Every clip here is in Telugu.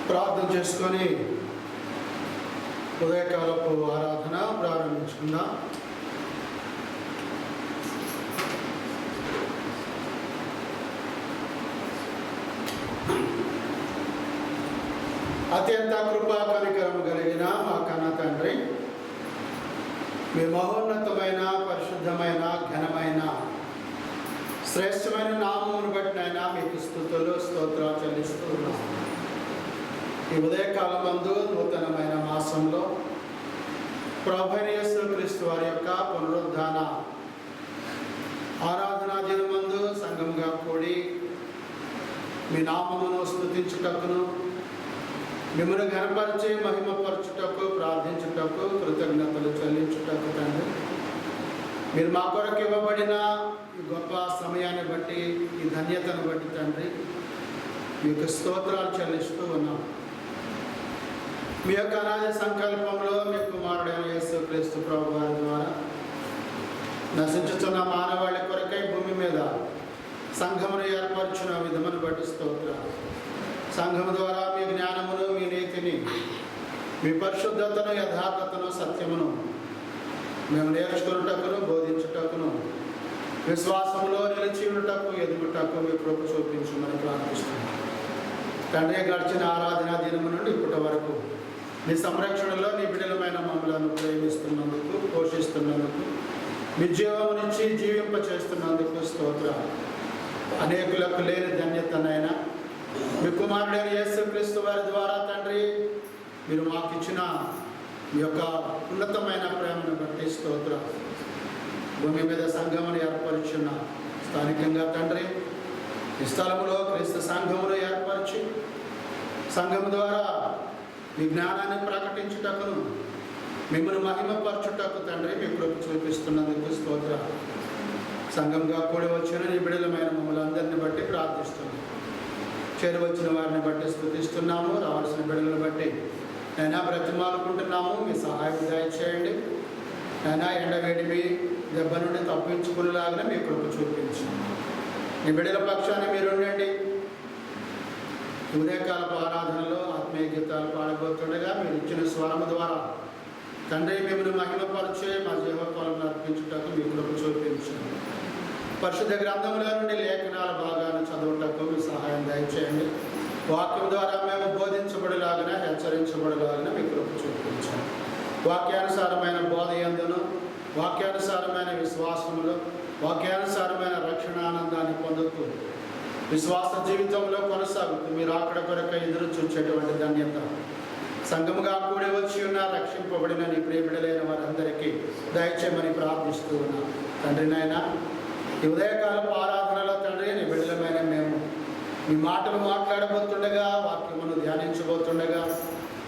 ప్రార్థన చేసుకొని ఉదయకాలపు ఆరాధన ప్రారంభించుకుందాం. అత్యంత కృపా కనికరము కలిగిన మా కన్న తండ్రి, మీ మహోన్నతమైన పరిశుద్ధమైన ఘనమైన శ్రేష్టమైన నామమును బట్టినైనా మీకు స్తుతులు స్తోత్రాలు చెల్లిస్తూ ఉన్నాం. ఈ ఉదయకాలమందు నూతనమైన మాసంలో ప్రభువైన యేసుక్రీస్తు వారి యొక్క పునరుద్ధాన ఆరాధనా దినమందు సంఘముగా కూడి మీ నామమును స్తుతించుటకును, మిమ్మల్ని ఘనపరిచి మహిమపరచుటకు, ప్రార్థించుటకు, కృతజ్ఞతలు చెల్లించుటకు తండ్రి, మీరు మా కొరకు ఇవ్వబడిన ఈ గొప్ప సమయాన్ని బట్టి, ఈ ధన్యతను బట్టి తండ్రి మీకు స్తోత్రాలు చెల్లిస్తూ ఉన్నాం. మీ యొక్క అనాది సంకల్పంలో మీ కుమారుడైన యేసుక్రీస్తు ప్రభు వారి ద్వారా నశించుతున్న మానవాళి కొరకై భూమి మీద సంఘమును ఏర్పరచిన విధమును బట్టి స్తోత్రాలు. సంఘము ద్వారా మీ జ్ఞానమును, మీ నీతిని, మీ పరిశుద్ధతను, యథార్థతను, సత్యమును మేము నేర్చుకున్నటకును, బోధించుటకును, విశ్వాసములో నిలిచి ఉండుటకు, ఎదుగుటకు మీ కృప చూపించమని ప్రార్థిస్తున్నాం. తండ్రి, గడిచిన ఆరాధనా దినము నుండి ఇప్పటి వరకు నీ సంరక్షణలో నీ బిడ్డలమైన మమ్మలను ప్రేమిస్తున్నందుకు, పోషిస్తున్నందుకు, మీ జీవము నుంచి జీవింపచేస్తున్నందుకు స్తోత్రాలు. అనేకులకు లేని ధన్యతనైనా మీ కుమారుడైన యేసుక్రీస్తు వారి ద్వారా తండ్రి మీరు మాకు ఇచ్చిన మీ యొక్క ఉన్నతమైన ప్రేమను బట్టి స్తోత్రాలు. భూమి మీద సంఘమును ఏర్పరుచున్న స్థానికంగా తండ్రి ఈ స్థలములో క్రీస్తు సంఘమును ఏర్పరిచి సంఘము ద్వారా మీ జ్ఞానాన్ని ప్రకటించుటకును, మిమ్మల్ని మహిమపరచుటకు తండ్రి మీ కృప చూపిస్తున్నందుకు స్తోత్రాలు. సంఘంగా కూడి వచ్చిన నీ బిడ్డలమైన మమ్మల్ని అందరిని బట్టి ప్రార్థిస్తున్నాము. చేరువచ్చిన వారిని బట్టి స్తుతిస్తున్నాము. రావాల్సిన బిడ్డలను బట్టి నైనా బ్రతిమాలుకుంటున్నాము. మీ సహాయం దయచేయండి. నైనా ఎండవేడిమి దెబ్బ నుండి తప్పించుకునేలాగా మీ కృప చూపించండి. మీ బిడ్డల పక్షాన్ని మీరు ఉండండి. ఉదయకాలపు ఆరాధనలో ఆత్మీయ గీతాలు పాడబోతుండగా మీరు ఇచ్చిన స్వరము ద్వారా తండ్రి మిమ్మల్ని మహిమపరిచే మా జీవకాలను అర్పించుటకు మీ కృప చూపించండి. పరిశుద్ధ గ్రంథముల నుండి లేఖనాల భాగాన్ని చదువుటకు మీ సహాయం దయచేయండి. వాక్యం ద్వారా మేము బోధించబడేలాగిన, హెచ్చరించబడేలాగిన మీ కృప చూపించండి. వాక్యానుసారమైన బోధ యందును, వాక్యానుసారమైన విశ్వాసములు, వాక్యానుసారమైన రక్షణానందాన్ని పొందుతూ విశ్వాస జీవితంలో కొనసాగుతూ మీరు అక్కడ కొరక ఎదురు చూచేటువంటి ధన్యత సంఘముగా కూడి వచ్చి ఉన్న రక్షింపబడిన నీ ప్రియబిడలైన వారందరికీ దయచేయమని ప్రార్థిస్తూ ఉన్నాం. తండ్రి నాయన, ఈ ఉదయకాలపు ఆరాధనలో తండ్రి నీ బిడ్డలమైన మేము మీ మాటలు మాట్లాడబోతుండగా, వాక్యమును ధ్యానించబోతుండగా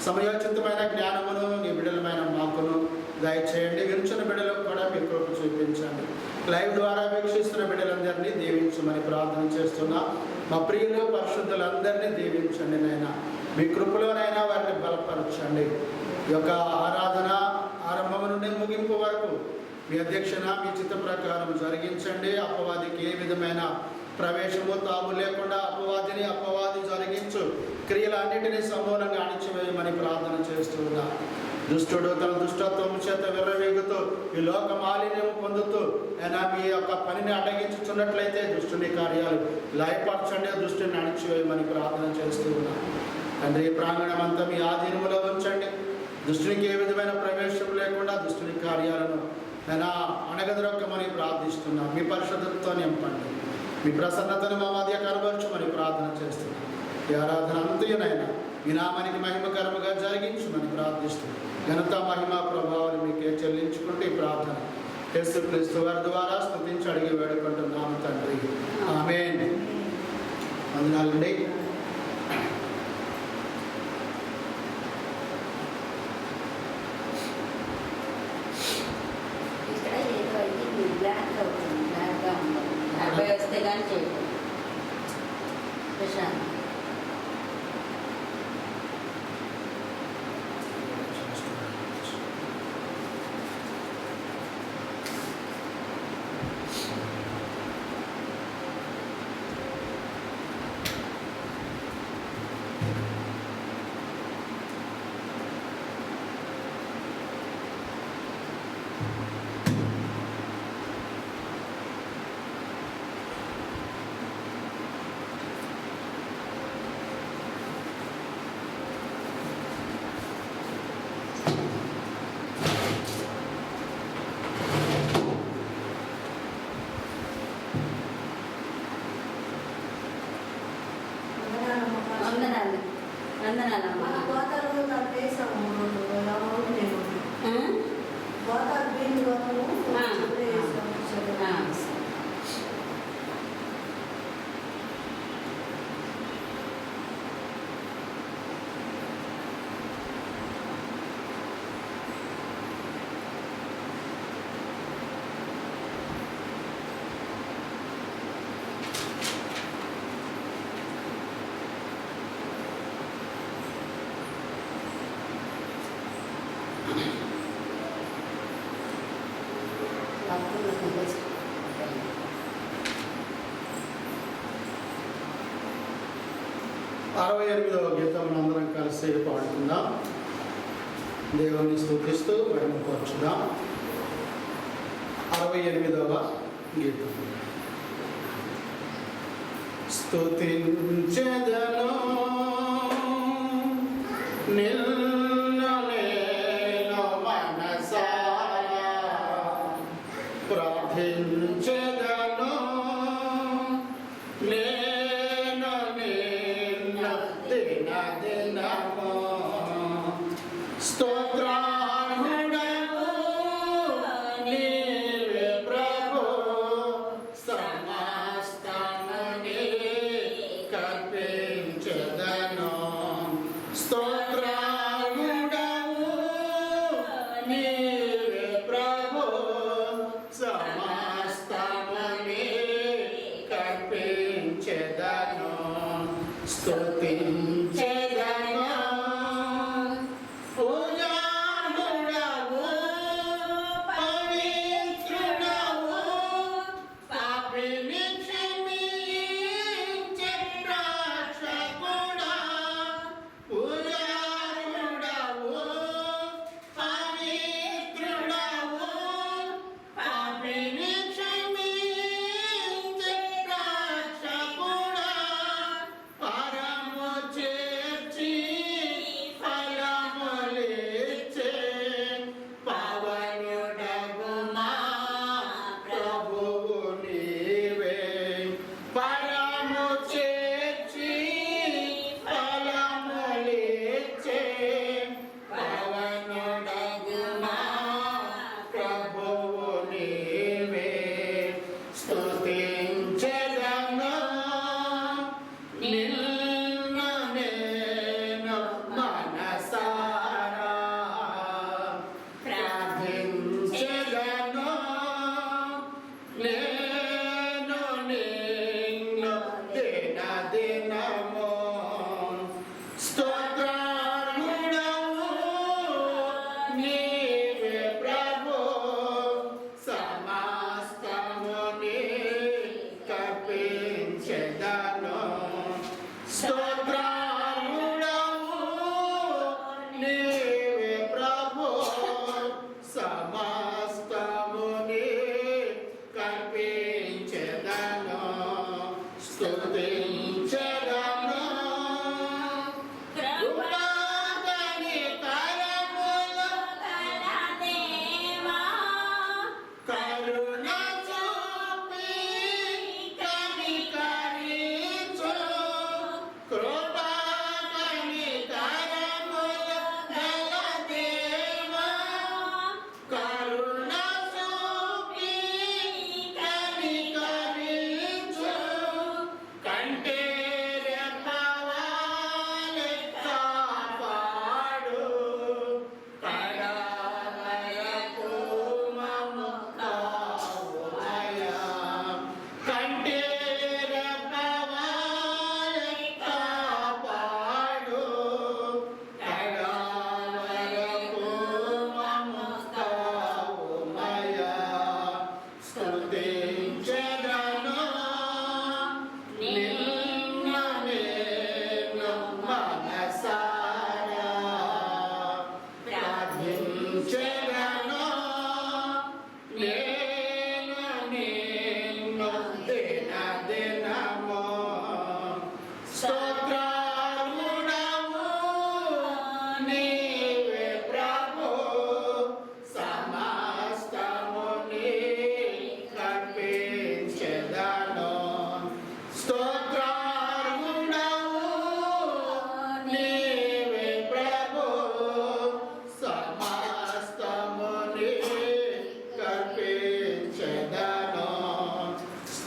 సమయోచితమైన జ్ఞానమును నీ బిడ్డలమైన మాకును దయచేయండి. వింటున్న బిడ్డలకు కూడా మీ కృప చూపించండి. లైవ్ ద్వారా వీక్షిస్తున్న బిడ్డలందరినీ దీవించమని ప్రార్థన చేస్తున్నా. మా ప్రియులు పరిశుద్ధులందరినీ దీవించండి నాయన. మీ కృపలోనైనా వారిని బలపరచండి. ఈ యొక్క ఆరాధన ఆరంభం నుండి ముగింపు వరకు మీ అధ్యక్షన, మీ చిత్త ప్రకారం జరిగించండి. అపవాదికి ఏ విధమైన ప్రవేశము తాము లేకుండా అపవాది జరిగించు క్రియలన్నింటినీ సమూలంగా అణిచివేయమని ప్రార్థన చేస్తున్నా. దుష్టుడు తన దుష్టత్వం చేత విర్రవీగుతూ ఈ లోక మాలిన్యం పొందుతూ అయినా మీ యొక్క పనిని అడ్డగించుచున్నట్లయితే దుష్టుని కార్యాలు లయపరచండి, దుష్టుని అణిచివేయమని ప్రార్థన చేస్తూ ఉన్నా. తండ్రి, ఈ ప్రాంగణం అంతా మీ ఆధీనంలో ఉంచండి. దుష్టునికి ఏ విధమైన ప్రవేశం లేకుండా దుష్టుని కార్యాలను నేను అణగదొరక్కమని ప్రార్థిస్తున్నా. మీ పరిశుద్ధతతో నింపండి. మీ ప్రసన్నతను మా మధ్య కనబరచమని ప్రార్థన చేస్తున్నాను. ఈ ఆరాధన అంతయునైనా మీ నామానికి మహిమకరముగా జరిగించమని ప్రార్థిస్తున్నాను. ఘనత, మహిమ, ప్రభావాలు మీకే చెల్లించుకుంటే ఈ ప్రార్థన యేసుక్రీస్తు వారి ద్వారా స్తుతించి అడిగి వేడుకుంటున్నాము తండ్రి. ఆమేన్. వందనాలండి. వస్తే కానీ చేయటం ప్రశాంత్ మన గోతాలు తప్పేసాము ఎవరు నేను గోతాలు బియ్యం గోతాలు వేసాము. అరవై 68వ గీతం అందరం కలిసి పాడుకుందాం. దేవుని స్తుతిస్తూ మహిమపరచుదాం. 68వ గీతం. స్తుతించెదను నిన్ను నేను మనసారా, ప్రార్థించెదను నేను నిన్ను దినదినము. స్తోత్రార్హుడవు నీవే ప్రభు, సమస్తము కల్పించెదను. స్తోత్రార్హుడవు నీవే ప్రభు, సమస్తము కల్పించెదను. స్తుతించెదను పరము చే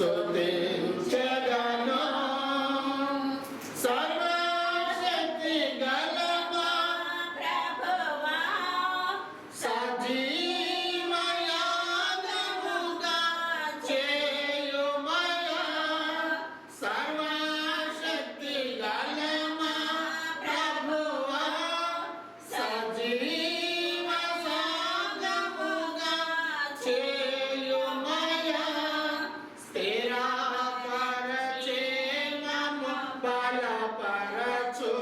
స్తుతించెదను సర్వశక్తి గల మా ప్రభువా సజీవయాగముగా చేయుమయా సర్వశక్తి గల మా ప్రభువా సజీవయాగముగా చేయుమయా స్థిరపరచే మమ్ము బలపరచు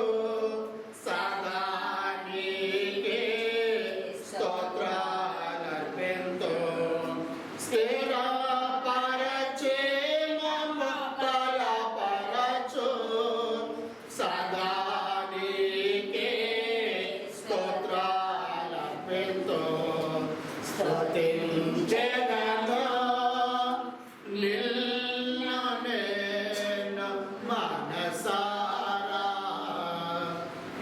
సదా నీకే స్తోత్రాలర్పింతు స్థిరపరచే మమ్ము బలపరచు సదా నీకే స్తోత్రాలర్పింతు స్తుతించెదను నిన్ను నేను మనసారా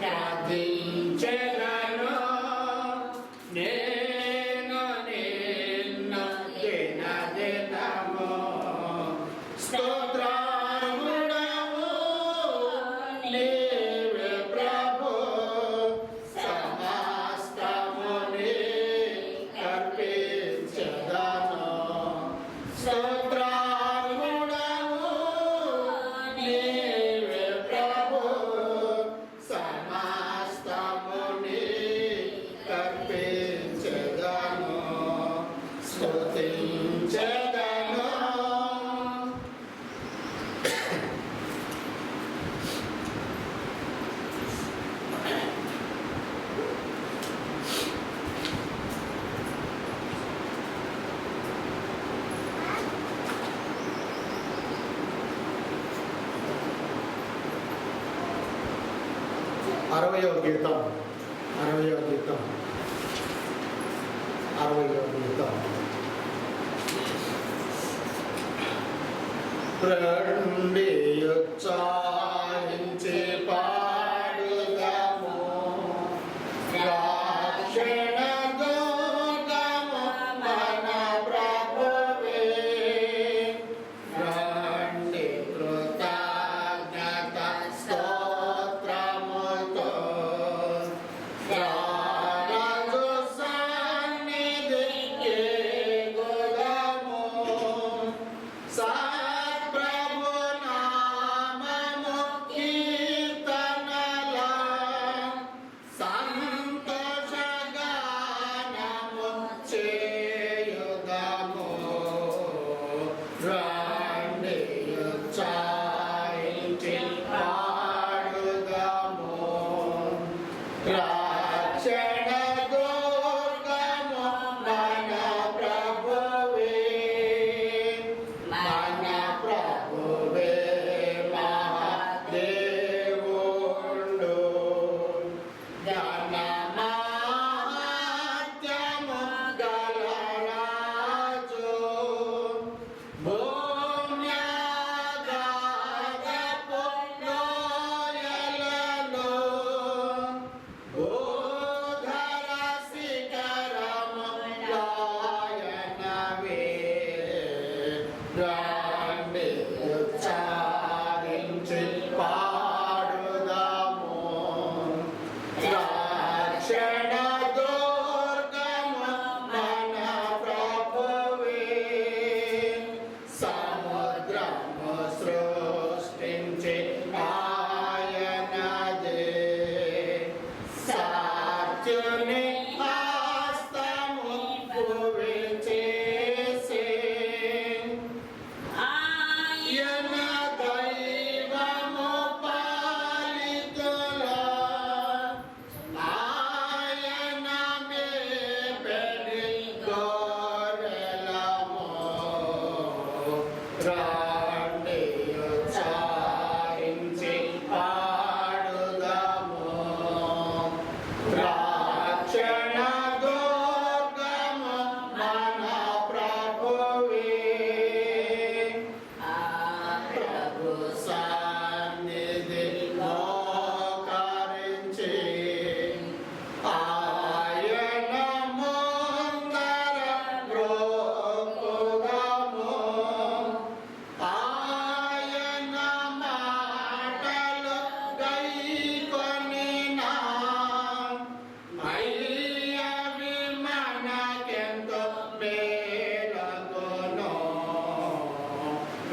ప్రార్థించెదను నేను నిన్ను దినదినము స్తోత్రార్హుడవు నీవే ప్రభు సమస్తము నీకర్పించెదను స్తోత్రార్హుడవు నీవే ప్రభు సమస్తము నీకర్పించెదను స్తుతించెదను అరవయవ గీతం రండి ఉత్సాహించి పాడుదాము రక్షణ దూతము మన ప్రభువే రండి కృతజ్ఞత స్తోత్రముతో రాజు సన్నిధికి గోదాము సత్ప్రభు నామము కీర్తనల సంతోషగానము చేయుదాము రండి ఉత్సాహించి పాడుదాము రక్షణ దుర్గము మన ప్రభువే మహాదేవుండు ఘనమహాత్మ్యము గల రాజు భూమ్యాగాధపు లోయలలో భూధర శిఖరములాయనవే రండి ఉత్సాహించి పాడుదాము రక్షణ దుర్గము మన ప్రభువే సముద్రము సృష్టించి ఆయనదే సాత్యుని హస్తము భువి చేసే ఆయన దైవము పాలితుల ఆయన మేపెడి గొర్రెలము రండి ఉత్సాహించి పాడుదాము రక్షణ దుర్గము మన ప్రభువే ప్రభు సన్నిధి మోకరించి ఆయన ముందర మ్రొక్కుదాము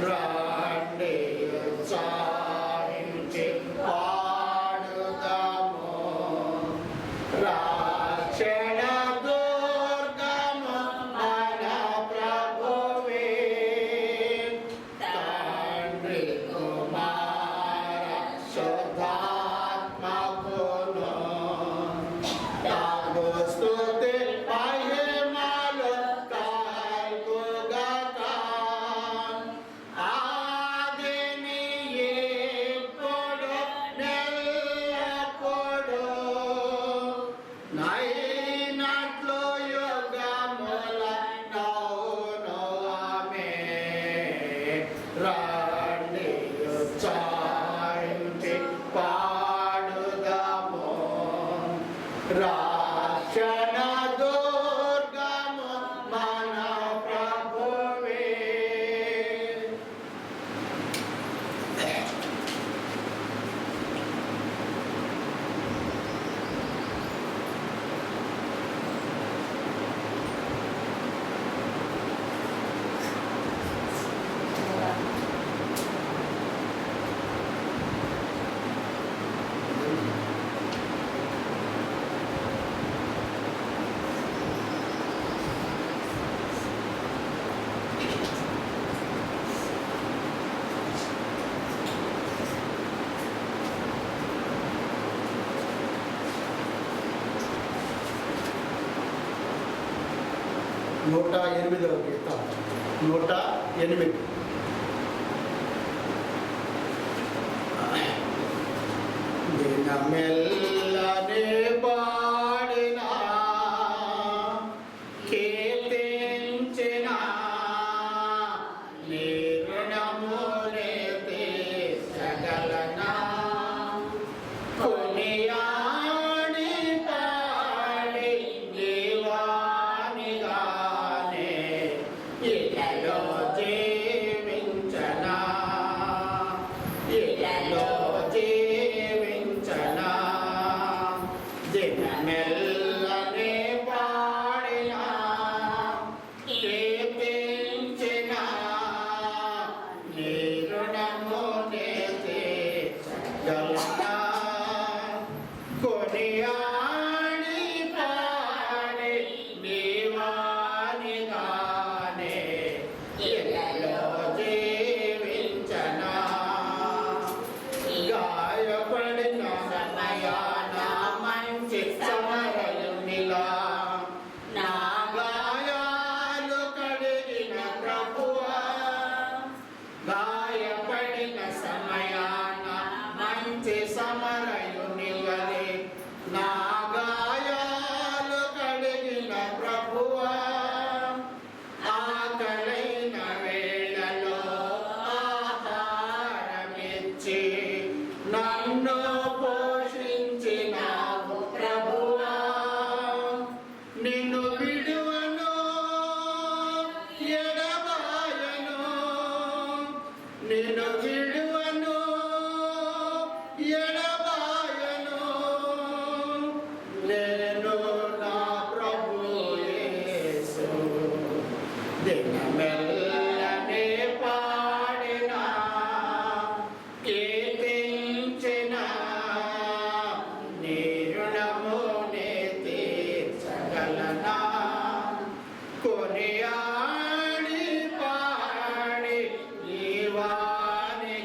రండి ఉత్సాహించి పాడుదాము. రక్షణ దుర్గము మన ప్రభువే, తండ్రి కుమార శుద్ధాత్మకును తాగు స్తుతి మహిమలు కలుగుగాక. ఆదిని ఇప్పుడు నెల్లప్పుడు నైనట్లు యుగములనౌను. ఆమేన్. రండి ఉత్సాహించి పాడుదాము. రక్షణ దుర్గము మన ప్రభువే. నూట 8వ గీతం. 108. దినమెల్లనే పాడినా కీర్తించిన నీ రుణమునే తీర్చగలనా. కొనియాడి పాడి దీవానిగానే ఇలలో జీవించనా, ఇలలో జీవించనా. దినమెల్లనే పాడినా కీర్తించిన నీ రుణమునే తీర్చగలనా. కొనియాడి పాడి దీవానిగానే ఇలలో జీవించనా. గాయపడిన సమయాన మంచి సమరయునిలా నా గాయాలు కడిగిన ప్రభువా. గాయపడిన సమయాన మంచి సమరయునివలే నా గాయాలు కడిగిన ప్రభువా. ఆకలైన వేళలో ఆహారమిచ్చి నన్ను పోషించినావు ప్రభువా. నిన్ను విడువను ఎడబాయను, నిన్ను విడువను ఎడబాయను. నేను నా ప్రభు యేసు దినమెల్లనే పాడినా కీర్తించిన నీ రుణమునే తీర్చగలనా. కొనియాడి పాడి దీవానిగానే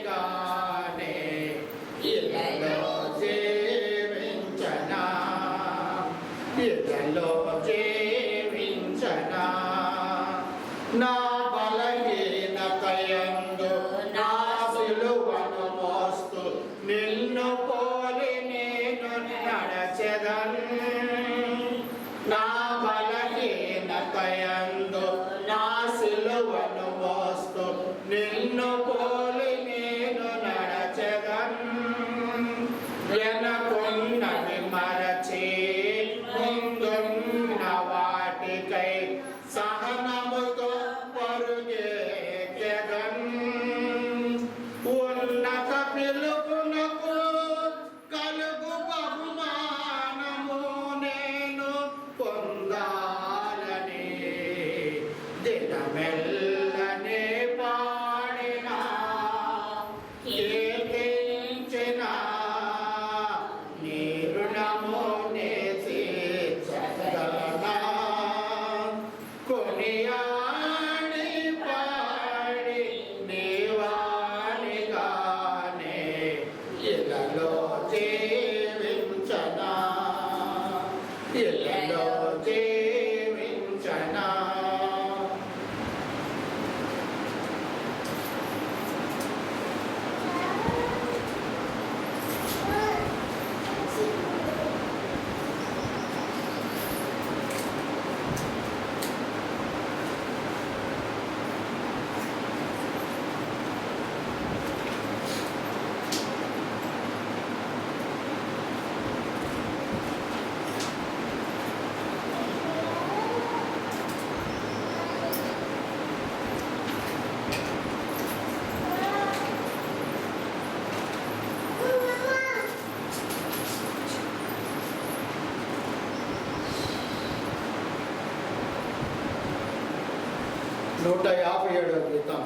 157వ గీతం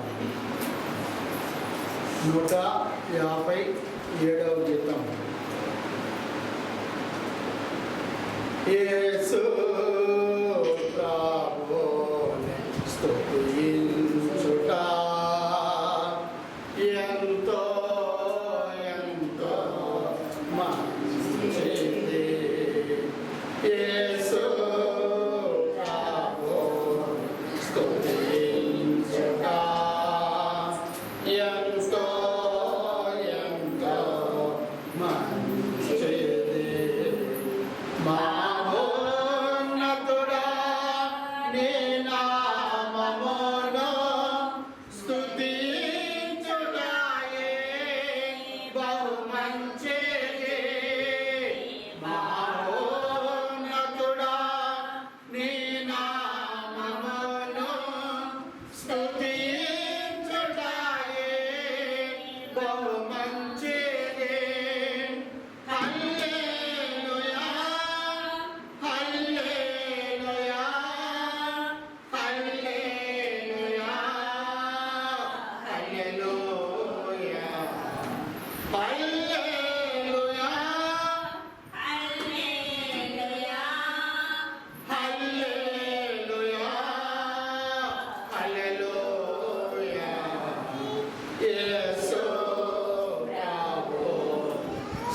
157వ గీతం. యేసు ప్రభువుని స్తుతించుట ఎంతో ఎంతో మంచిది. యేసు ప్రభువుని స్తుతించుట ఎంతో ఎంతో మంచిది. మహోన్నతుడా నీ నామమును స్తుతించుటయే బహు మంచిది. మహోన్నతుడా నీ నామమును స్తుతించుటయే బహు మంచిది. హల్లెలూయా హల్లెలూయా హల్లెలూయా హల్లెలూయా హల్లెలూయా హల్లెలూయా హల్లెలూయా. యేసు ప్రభువు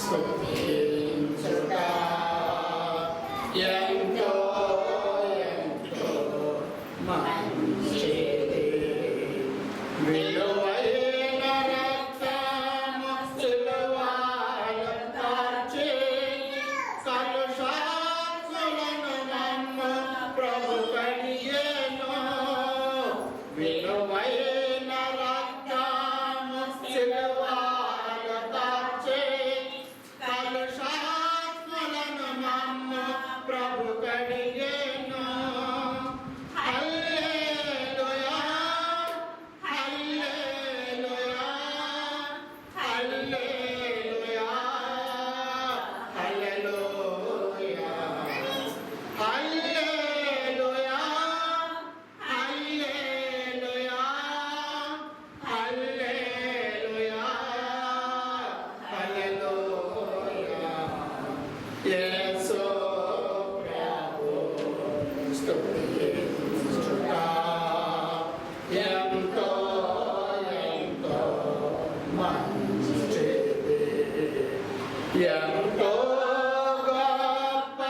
స్తుతించుట ఎంతో ఎంతో మంచిది. విలువైన రక్తము సిలువలో కార్చి కలుషాత్ములను నమ్ము ప్రభు కడిగెను. విలువైన రక్తము సిలువలో కార్చి కలుషాత్ములను నమ్ము ప్రభు కడిగెను. హల్లెలూయా హల్లెలూయా హల్లెలూయా హల్లెలూయా హల్లెలూయా హల్లెలూయా హల్లెలూయా హల్లెలూయా. యేసు ప్రభువు స్తుతించుట ఎంతో ఎంతో మంచిది. ఎంతో గొప్ప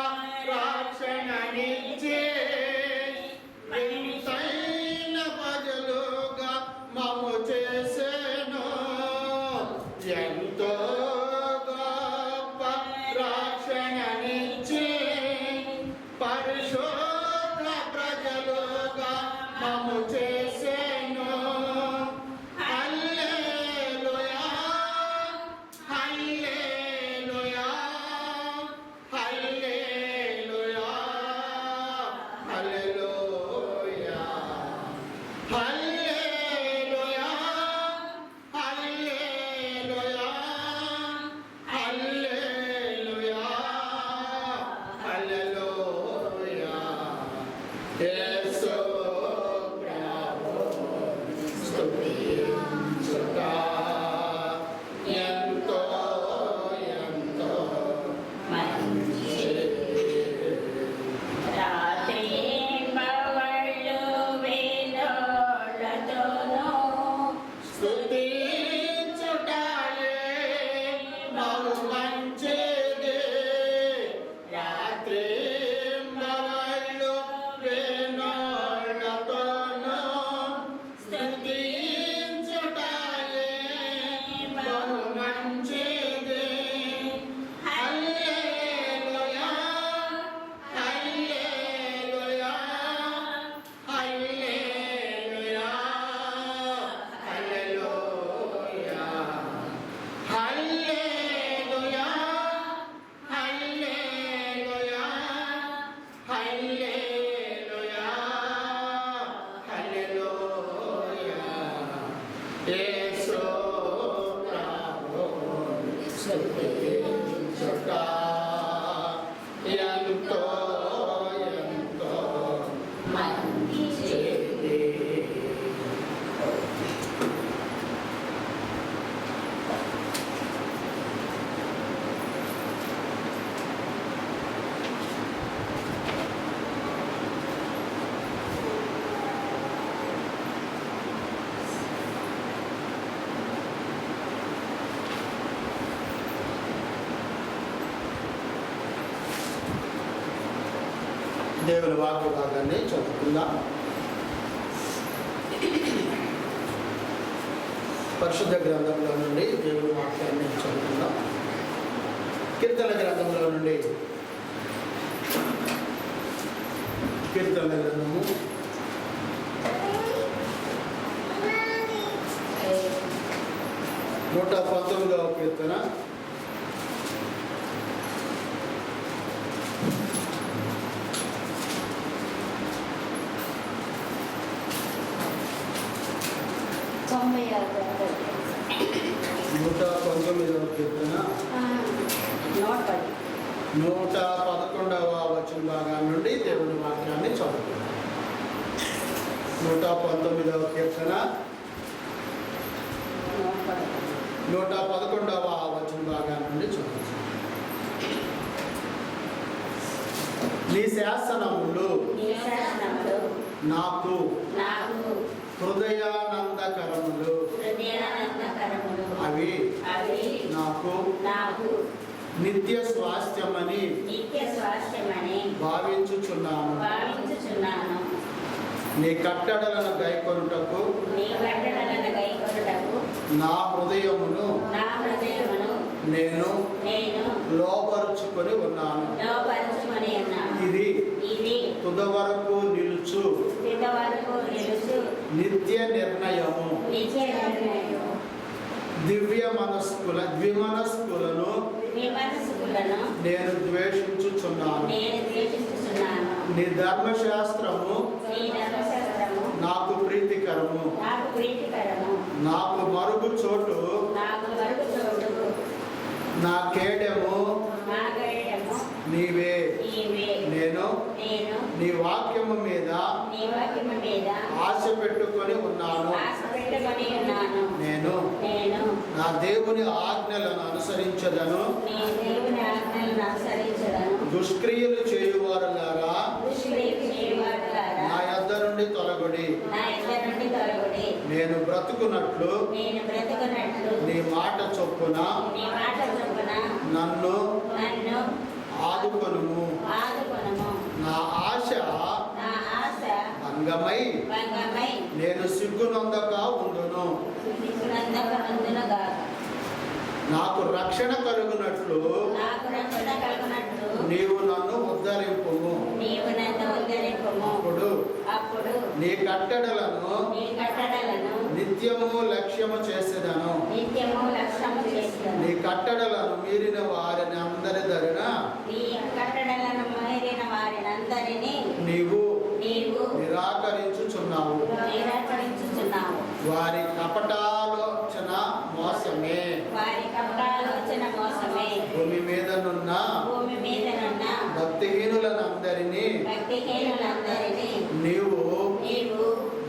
రక్షణనిచ్చే వింతైన ప్రజలుగా మమ్ము చేసెను. ఎంతో గొప్ప రక్షణనిచ్చే పరిశుద్ధ ప్రజలుగా మమ్ము చేసెను. హల్లెలూయా హల్లెలూయా హల్లెలూయా హల్లెలూయా హల్లెలూయా హల్లెలూయా హల్లెలూయా హల్లెలూయా. యేసు ప్రభువు స్తుతించుట ఎంతో ఎంతో మంచిది. స్తుతించుటయే బహు మంచిది. రాత్రి మవళ్ళు వేణోళ్ళతోనూ స్తుతించుటయే బహు మంచిది. హల్లెలూయా హల్లెలూయా హల్లెలూయా హల్లెలూయా హల్లెలూయా హల్లెలూయా హల్లెలూయా హల్లెలూయా. యేసు ప్రభువు స్తుతించుట ఎంతో ఎంతో మంచిది. దేవుని వాక్య భాగాన్ని చదువుకుందాం. పరిశుద్ధ గ్రంథంలో నుండి దేవుని వాక్యాన్ని చదువుకుందాం. కీర్తన గ్రంథంలో నుండి కీర్తన గ్రంథము 119వ కీర్తన 119వ కీర్తన 111వ వచన భాగం నుండి దేవుని వాక్యాన్ని చదువుకుందాం. 119వ కీర్తన 111వ వచన భాగం నుండి చదువుకుందాం. నీ శాసనములు నాకు హృదయానందకరములు, అవి నాకు నిత్య స్వాస్థ్యమని భావించుచున్నాను. నీ కట్టడలను గైకొనుటకు నా హృదయమును నేను లోబరుచుకొని ఉన్నాను. ఇది తుదవరకు నిలుచు నిత్య నిర్ణయము. ద్విమనస్కులను నేను ద్వేషించుచున్నాను. నీ ధర్మశాస్త్రము నాకు ప్రీతికరము. నాకు మరుగు చోటు నా కేడము నీవే. నేను నీ వాక్యము మీద ఆశ పెట్టుకొని ఉన్నాను. నేను నా దేవుని ఆజ్ఞలను అనుసరించదను. దుష్క్రియలు చేయువారులారా నా యొద్ద నుండి తొలగుడి. నేను బ్రతుకున్నట్లు నీ మాట చొప్పున నన్ను ఆదుకొనుము. నా ఆశ భంగమై నేను సిగ్గునొందక ఉండును. నాకు రక్షణ కలుగునట్లు నీవు నన్ను ఉద్ధరింపుము. అప్పుడు నీ కట్టడలను నిత్యము లక్ష్యము చేసేదను. నీ కట్టడలను మీరిన వారిని అందరి ధరిన నీవు నిరాకరించుచున్నావు. వారి కపటాలోచన మోసమే. భూమి మీదనున్న భక్తిహీనులందరినీ నీవు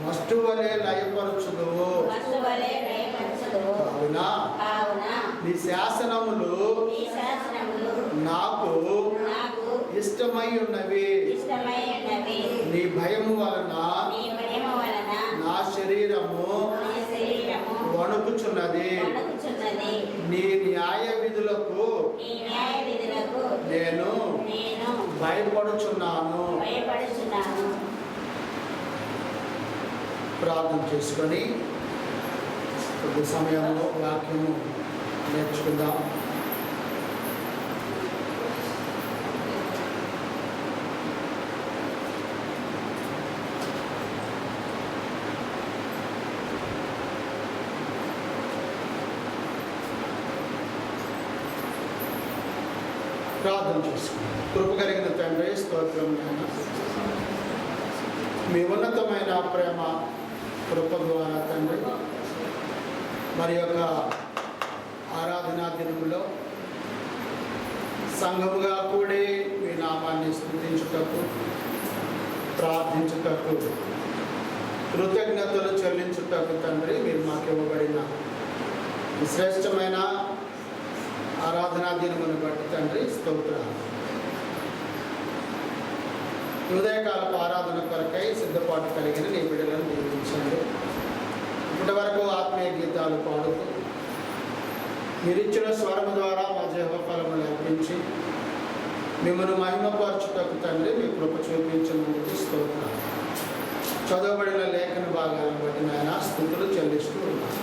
మస్తు వలె లయపరచుదువు. కావున నీ శాసనములు నాకు ఇష్టమై ఉన్నవి. నీ భయము వలన నా శరీరము వణుకుచున్నది. నీ న్యాయ విధులకు నేను భయపడుచున్నాను. ప్రార్థన చేసుకొని కొద్ది సమయంలో వాక్యము నేర్చుకుందాం. ప్రార్థన చేసుకుందాం. కృప కలిగిన తండ్రి, స్తోత్రం నాయన. మీ ఉన్నతమైన ప్రేమ కృప ద్వారా తండ్రి మరి యొక్క ఆరాధనా దినములో సంఘముగా కూడి మీ నామాన్ని స్తుతించుటకు, ప్రార్థించుటకు, కృతజ్ఞతలు చెల్లించుటకు తండ్రి మీరు మాకు ఇవ్వబడిన శ్రేష్టమైన ఆరాధనా దినమును బట్టి తండ్రి స్తోత్రాలు. ఉదయకాలపు ఆరాధన కొరకై సిద్ధపాటు కలిగిన నీ బిడ్డలను దీవించండి. ఇప్పటి వరకు ఆత్మీయ గీతాలు పాడుతూ మీరిచ్చిన స్వరము ద్వారా మా జీవ ఫలములు అర్పించి మిమ్మల్ని మహిమపరచుటకు తండ్రి మీ కృప చూపించినందుకు స్తోత్రం. చదవబడిన లేఖన భాగాలను బట్టి నాయన స్తుతులు చెల్లిస్తూ ఉన్నాను.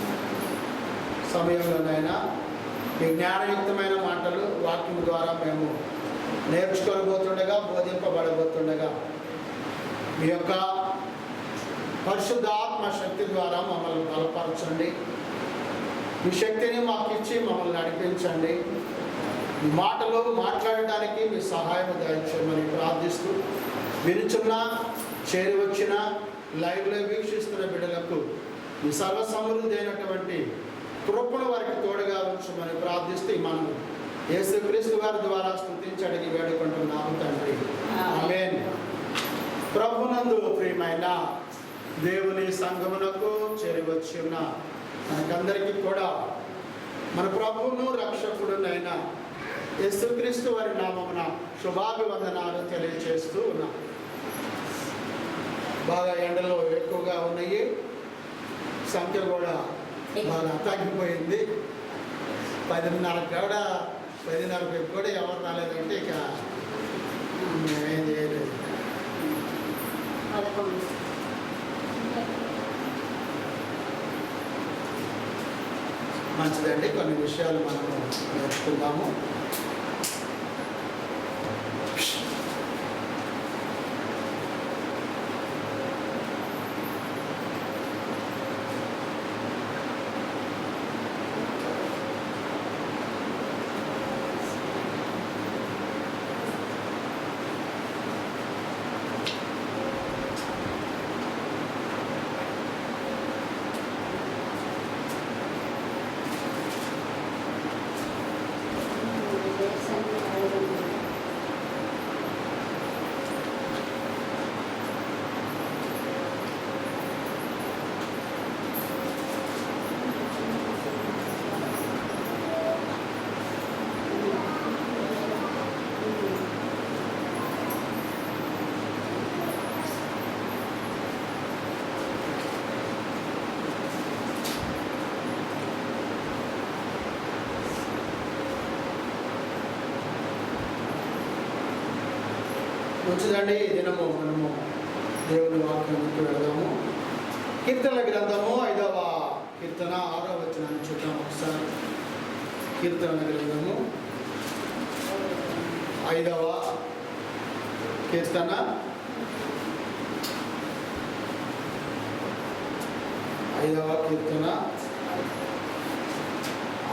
సమయంలోనైనా మీ జ్ఞానయుక్తమైన మాటలు వాక్యం ద్వారా మేము నేర్చుకోబోతుండగా, బోధింపబడబోతుండగా మీ యొక్క పరిశుద్ధాత్మ శక్తి ద్వారా మమ్మల్ని బలపరచండి. మీ శక్తిని మాకు ఇచ్చి మమ్మల్ని నడిపించండి. ఈ మాటలు మాట్లాడడానికి మీ సహాయం దయచేయమని ప్రార్థిస్తూ, వినుచున్న చేరి వచ్చిన లైవ్లో వీక్షిస్తున్న బిడ్డలకు మీ సర్వసమృద్ధి అయినటువంటి కృపను వారికి తోడుగా ఉంచమని ప్రార్థిస్తూ మనం యేసుక్రీస్తు వారి ద్వారా స్తుతించి అడిగి వేడుకుంటున్నాము తండ్రి. ఆమేన్. ప్రభునందు ప్రియమైన దేవుని సంఘమునకు చేరి వచ్చి ఉన్న మనకందరికీ కూడా మన ప్రభువును రక్షకుడునైన యేసుక్రీస్తు వారి నామమున శుభాభివందనాలు తెలియజేస్తూ ఉన్నాం. బాగా ఎండలు ఎక్కువగా ఉన్నాయి, సంఖ్య కూడా బాగా తగ్గిపోయింది. 10:30 కూడా ఎవరు రాలేదంటే ఇక ఏం చేయలేదు. మంచిదండి, కొన్ని విషయాలు మనము నేర్చుకుందాము. మంచిదండి, ఈ దినము మనము దేవుని వాక్యానికి వెళదాము. కీర్తనల గ్రంథము 5వ కీర్తన 6వ వచనాన్ని చూద్దాం ఒకసారి. కీర్తనల గ్రంథము 5వ కీర్తన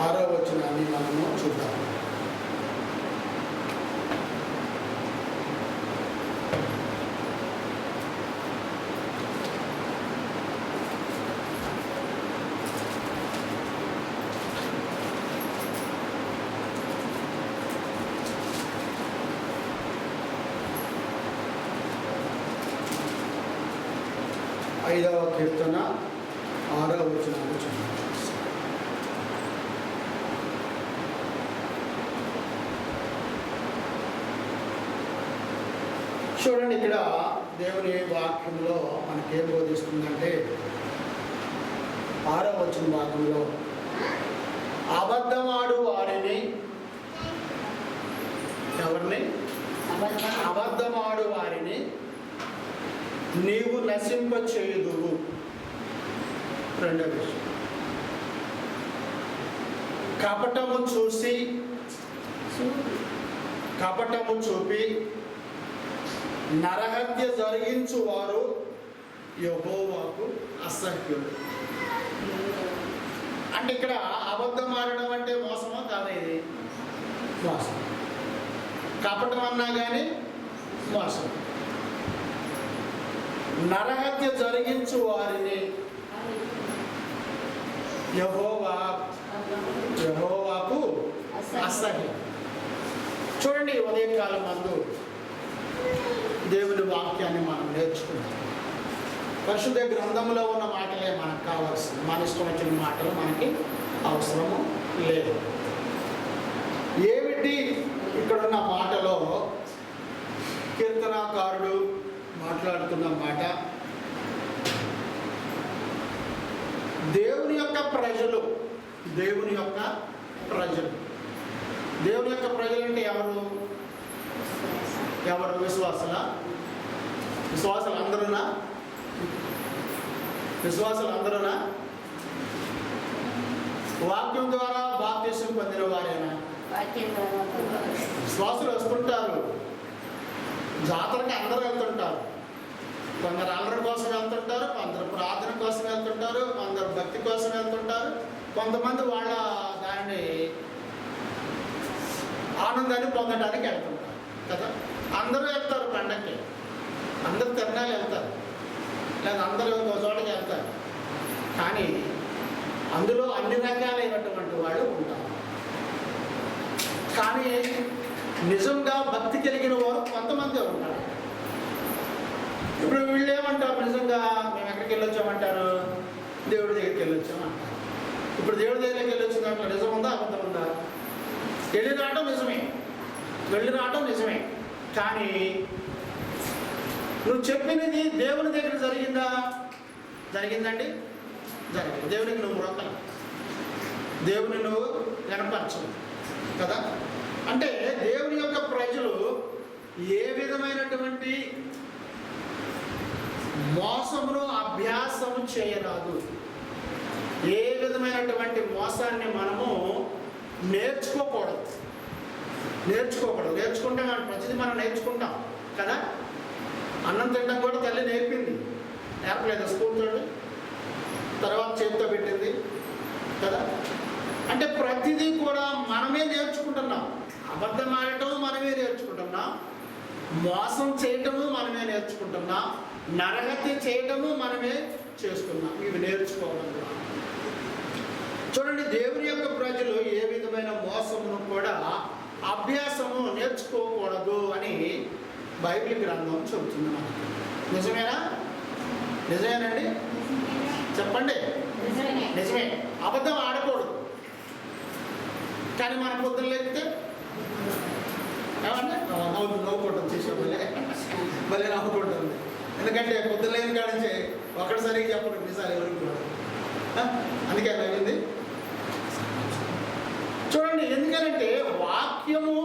6వ వచనాన్ని మనము చూద్దాం. ఐదవ కీర్తన 6వ వచనాన్ని చూద్దాం. చూడండి, ఇక్కడ దేవుని వాక్యంలో మనకేం బోధిస్తుందంటే 6వ వచన భాగంలో అబద్ధమాడు వారిని, ఎవరిని? అబద్ధమాడు వారిని నీవు నశింపచేయుదువు. రెండవ విషయం, కపటము చూపి నరహత్య జరిగించువారు యెహోవాకు అసహ్యుడు. అంటే ఇక్కడ అబద్ధం ఆడడం అంటే మోసమా కాదు? ఇది మోసం. కపటం అన్నా కానీ మోసం. నరహత్య జరిగించు వారిని యెహోవాకు అసహ్యం. చూడండి, ఉదయకాలం మందు దేవుని వాక్యాన్ని మనం నేర్చుకున్నాం. పరిశుద్ధ గ్రంథంలో ఉన్న మాటలే మనకు కావాల్సింది. మన ఇష్టం వచ్చిన మాటలు మనకి అవసరము లేదు. ఏమిటి ఇక్కడున్న మాటలో కీర్తనాకారుడు మాట్లాడుతున్న మాట? దేవుని యొక్క ప్రజలు దేవుని యొక్క ప్రజలు అంటే ఎవరు? ఎవరు విశ్వాసులా? విశ్వాసులు అందరూనా? విశ్వాసులు అందరూనా? వాక్యం ద్వారా బాప్తిసం పొందిన వారేనా? విశ్వాసులు వస్తుంటారు, జాతరకి అందరూ వెళ్తుంటారు. కొందరు అల్లరి కోసం వెళ్తుంటారు, కొందరు ప్రార్థన కోసం వెళ్తుంటారు, కొందరు భక్తి కోసం వెళ్తుంటారు, కొంతమంది వాళ్ళ దాన్ని ఆనందాన్ని పొందడానికి వెళ్తుంటారు కదా. అందరూ వెళ్తారు పండగకి, అందరు తిరణాలు వెళ్తారు, లేదా అందరూ ఒక చోటకి వెళ్తారు. కానీ అందులో అన్ని రకాలైనటువంటి వాళ్ళు ఉంటారు. కానీ నిజంగా భక్తి కలిగిన వారు కొంతమంది ఉంటారు. ఇప్పుడు వీళ్ళు ఏమంటారు? నిజంగా మేము ఎక్కడికి వెళ్ళొచ్చామంటారు? దేవుడి దగ్గరికి వెళ్ళొచ్చామంటారు. ఇప్పుడు దేవుడి దగ్గరికి వెళ్ళొచ్చిన దాంట్లో నిజం ఉందా, అబద్ధం ఉందా? వెళ్ళి రావడం నిజమే, వెళ్ళి రావడం నిజమే. కానీ నువ్వు చెప్పినది దేవుని దగ్గర జరిగిందా? జరిగిందండి, జరిగింది. దేవునికి నువ్వు మొక్కలు, దేవుని నువ్వు కనపరచవు కదా. అంటే దేవుని యొక్క ప్రజలు ఏ విధమైనటువంటి మోసమును అభ్యాసము చేయరాదు. ఏ విధమైనటువంటి మోసాన్ని మనము నేర్చుకోకూడదు. నేర్చుకుంటే మనం ప్రతిదీ మనం నేర్చుకుంటాం కదా. అన్నం తినడం కూడా తల్లి నేర్పింది, నేర్పలేదు? స్కూల్ తోటి తర్వాత చేతితో పెట్టింది కదా. అంటే ప్రతిదీ కూడా మనమే నేర్చుకుంటున్నాం. అబద్ధం ఆడటం మనమే నేర్చుకుంటున్నాం, మోసం చేయటము మనమే నేర్చుకుంటున్నాం, నరహత్య చేయటము మనమే చేస్తున్నాం. ఇవి నేర్చుకోవడం కూడా. చూడండి, దేవుని యొక్క ప్రజలు ఏ విధమైన మోసమును కూడా అభ్యాసము నేర్చుకోకూడదు అని బైబిల్ గ్రంథం చెబుతుంది మనకి. నిజమేనా? నిజమేనండి, చెప్పండి. నిజమే, అబద్ధం ఆడకూడదు. కానీ మన పొద్దున లేకపోతే ఏమంటే నవ్వుకుంటాం, చేసేవాళ్ళే మళ్ళీ నవ్వుకుంటుంది. ఎందుకంటే పొద్దున లేని కాడ నుంచి ఒకటి సరిగ్గా చెప్పడం నిజాలు ఎవరికి కూడా. అందుకే నవ్వింది. చూడండి, ఎందుకంటే వాక్యము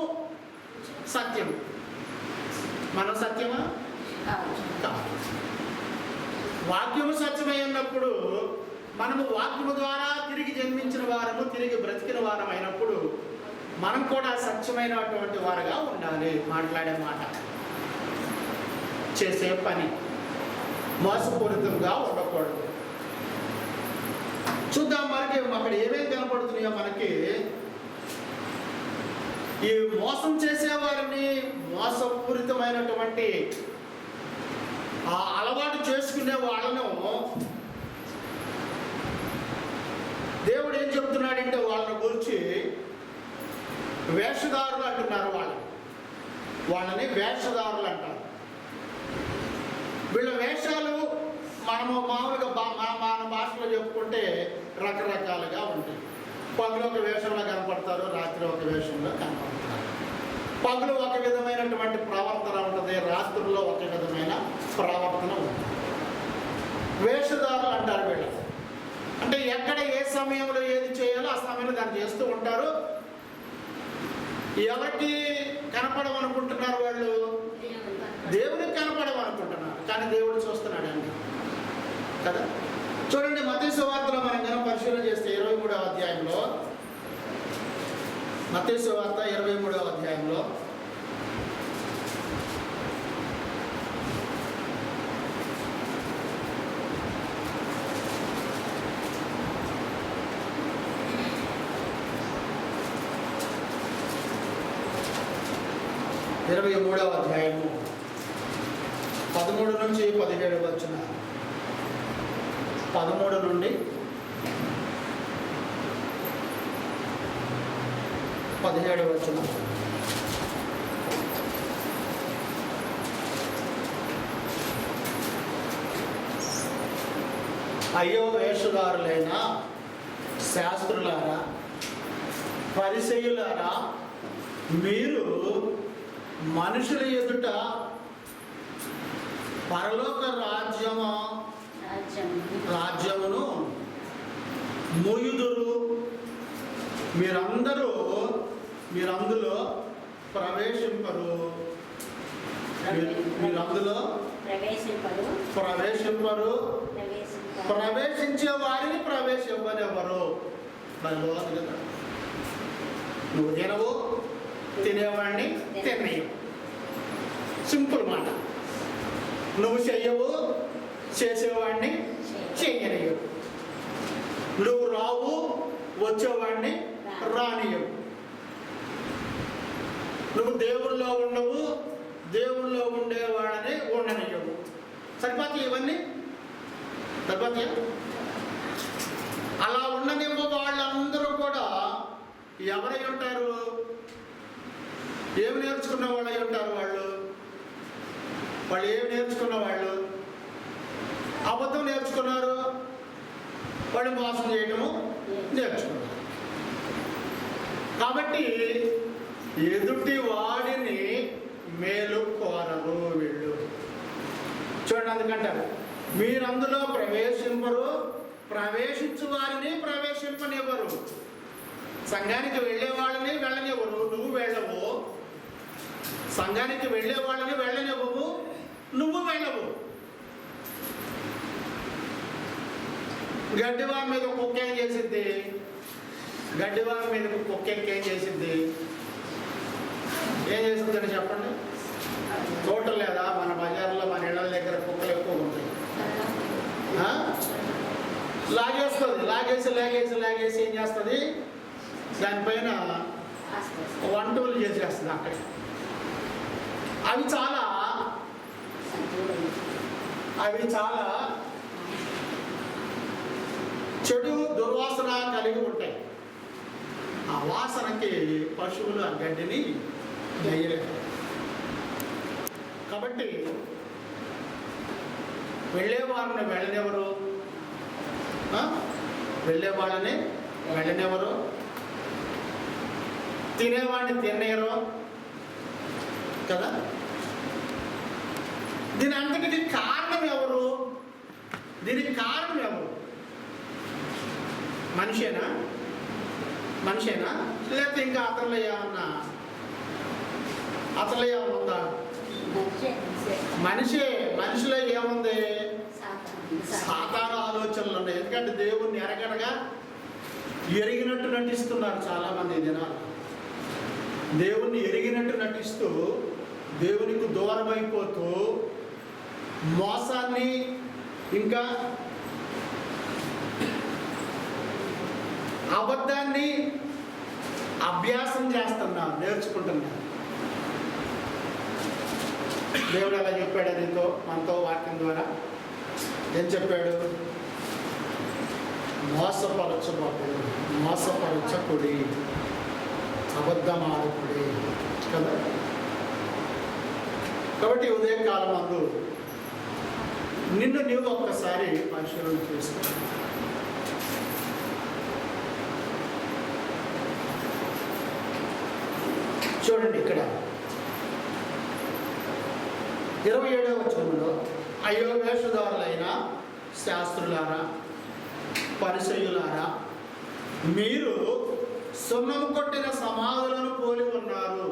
సత్యము. మనం సత్యమా? కాదు. వాక్యము సత్యమై ఉన్నప్పుడు మనము వాక్యము ద్వారా తిరిగి జన్మించిన వారము, తిరిగి బ్రతికిన వారం అయినప్పుడు మనం కూడా సత్యమైనటువంటి వారుగా ఉండాలి. మాట్లాడే మాట, చేసే పని మోసపూరితంగా ఉండకూడదు. చూద్దాం మనకి అక్కడ ఏమేమి కనపడుతున్నాయో. మనకి ఈ మోసం చేసేవారిని, మోసపూరితమైనటువంటి ఆ అలవాటు చేసుకునే వాళ్ళను దేవుడు ఏం చెప్తున్నాడంటే వాళ్ళని గురించి వేషధారులు అంటున్నారు. వాళ్ళని వేషధారులు అంటారు. వీళ్ళ వేషాలు మనము మామూలుగా మన భాషలో చెప్పుకుంటే రకరకాలుగా ఉంటాయి. పగలు ఒక వేషంలో కనపడతారు, రాత్రి ఒక వేషంలో కనపడతారు. పగలు ఒక విధమైనటువంటి ప్రవర్తన ఉంటుంది, రాత్రుల్లో ఒక విధమైన ప్రవర్తన ఉంటుంది. వేషధారులు అంటారు వీళ్ళు. అంటే ఎక్కడ ఏ సమయంలో ఏది చేయాలో ఆ సమయంలో దాన్ని చేస్తూ ఉంటారు. ఎవరికి కనపడమనుకుంటున్నారు వాళ్ళు? దేవుడికి కనపడమనుకుంటున్నారు, కానీ దేవుడు చూస్తున్నాడు అండి కదా. చూడండి, మత్తయి సువార్తలో మనం కనుక పరిశీలన చేస్తే 23వ అధ్యాయంలో, మత్తయి సువార్త 23వ అధ్యాయంలో ఇరవై 13 నుంచి 17 వచ్చిన 13 నుండి 17 వచ్చిన. అయ్యో వేషధారులైన శాస్త్రులారా, పరిసయ్యులారా, మీరు మనుషుల ఎదుట పరలోక రాజ్యమును మూయుదురు. మీరందరూ మీరందులో ప్రవేశింపరు. మీరు అందులో ప్రవేశింపరు ప్రవేశింపరు, ప్రవేశించే వారిని ప్రవేశింపనివ్వరు. దానిలో ఉంది కదా, నువ్వు తినవు, తినేవాడిని తినేయవు. సింపుల్ మాట. నువ్వు చెయ్యవు, చేసేవాడిని చెయ్యనియవు. నువ్వు రావు, వచ్చేవాడిని రానియవు. నువ్వు దేవుల్లో ఉండవు, దేవుల్లో ఉండేవాడని ఉండనియవు. సరిపోతాయి ఇవన్నీ? సరిపోతాయా? అలా ఉండనివ్వ వాళ్ళందరూ కూడా ఎవరై ఉంటారు? ఏమి నేర్చుకున్న వాళ్ళు అయి ఉంటారు. వాళ్ళు ఏమి నేర్చుకున్న వాళ్ళు? అబద్ధం నేర్చుకున్నారు, వాళ్ళు మోసం చేయటము నేర్చుకున్నారు. కాబట్టి ఎదుటి వాడిని మేలు కోరరు వీళ్ళు. చూడండి, అందుకంటారు మీరందులో ప్రవేశింపరు, ప్రవేశించు వారిని ప్రవేశింపనివ్వరు. సంఘానికి వెళ్ళే వాళ్ళని వెళ్ళనివ్వరు, నువ్వు వెళ్ళవు. సంఘానికి వెళ్ళే వాళ్ళని వెళ్ళనివ్వవు, నువ్వు వెళ్ళవు. గడ్డివారి మీద కుక్క ఏం చేసింది? గడ్డివారి మీద కుక్క ఏం చేసింది? ఏం చేస్తుందని చెప్పండి. తోటలు లేదా? మన బజార్లో, మన ఇళ్ళ దగ్గర కుక్కలు ఎక్కువ ఉంటాయి. లాగేస్తుంది, లాగేసి ఏం చేస్తుంది? దానిపైన వంటలు చేసేస్తుంది అక్కడ. అవి చాలా చెడు దుర్వాసన కలిగి ఉంటాయి. ఆ వాసనకి పశువులు ఆ గడ్డిని వేయలేవు. కాబట్టి వెళ్ళేవారిని వెళ్ళనివ్వరు, వెళ్ళేవాళ్ళని వెళ్ళనివ్వరు, తినేవాడిని తినేయరు కదా. దీని అంతటికి కారణం ఎవరు? దీనికి కారణం ఎవరు? మనిషేనా? లేకపోతే ఇంకా అతనిలో ఏమన్నా ఉందా? మనిషిలో ఏముంది? సాతాను ఆలోచనలు ఉన్నాయి. ఎందుకంటే దేవుణ్ణి ఎరగనగా ఎరిగినట్టు నటిస్తున్నారు చాలామంది జనాలు. దేవుణ్ణి ఎరిగినట్టు నటిస్తూ దేవునికి దూరం అయిపోతూ మోసాన్ని ఇంకా అబద్ధాన్ని అభ్యాసం చేస్తున్నారు, నేర్చుకుంటున్నారు. దేవుడు అలా చెప్పాడు మనతో వాక్యం ద్వారా. ఏం చెప్పాడు? మోసపరచకుడి, అబద్ధమాడకుడి కదా. కాబట్టి ఉదయకాలం అందు నిన్ను నీవు ఒక్కసారి పరిశీలన చేసుకో. చూడండి, ఇక్కడ 27వ వచనంలో, అయ్యో వేషధారులైన శాస్త్రులారా, పరిసయ్యులారా, మీరు సున్నము కొట్టిన సమాధులను పోలి ఉన్నారు.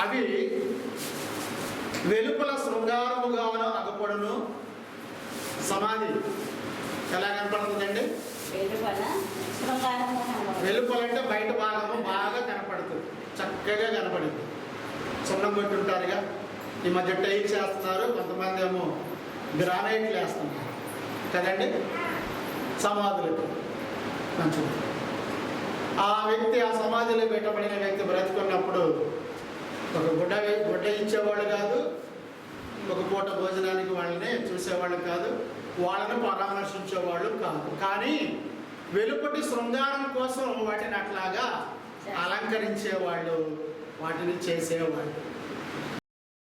అవి వెలుపల శృంగారముగాను అగపడును. సమాధి ఎలా కనపడుతుందండి? వెలుపలంటే బయట భాగము బాగా కనపడుతుంది, చక్కగా కనపడుతుంది. సున్నం కొట్టి ఉంటారుగా. ఈ మధ్య టైల్స్ వేస్తున్నారు, కొంతమంది ఏమో గ్రానైట్లు వేస్తున్నారు కదండి సమాధులకు. మంచిది. ఆ వ్యక్తి, ఆ సమాధిలో పెట్టబడిన వ్యక్తి బ్రతుకున్నప్పుడు ఒక గుడ్డ ఇచ్చేవాళ్ళు కాదు, ఒక పూట భోజనానికి వాళ్ళని చూసేవాళ్ళు కాదు, వాళ్ళని పరామర్శించేవాళ్ళు కాదు. కానీ వెలుపటి శృంగారం కోసం వాటిని అట్లాగా అలంకరించేవాళ్ళు, వాటిని చేసేవాళ్ళు.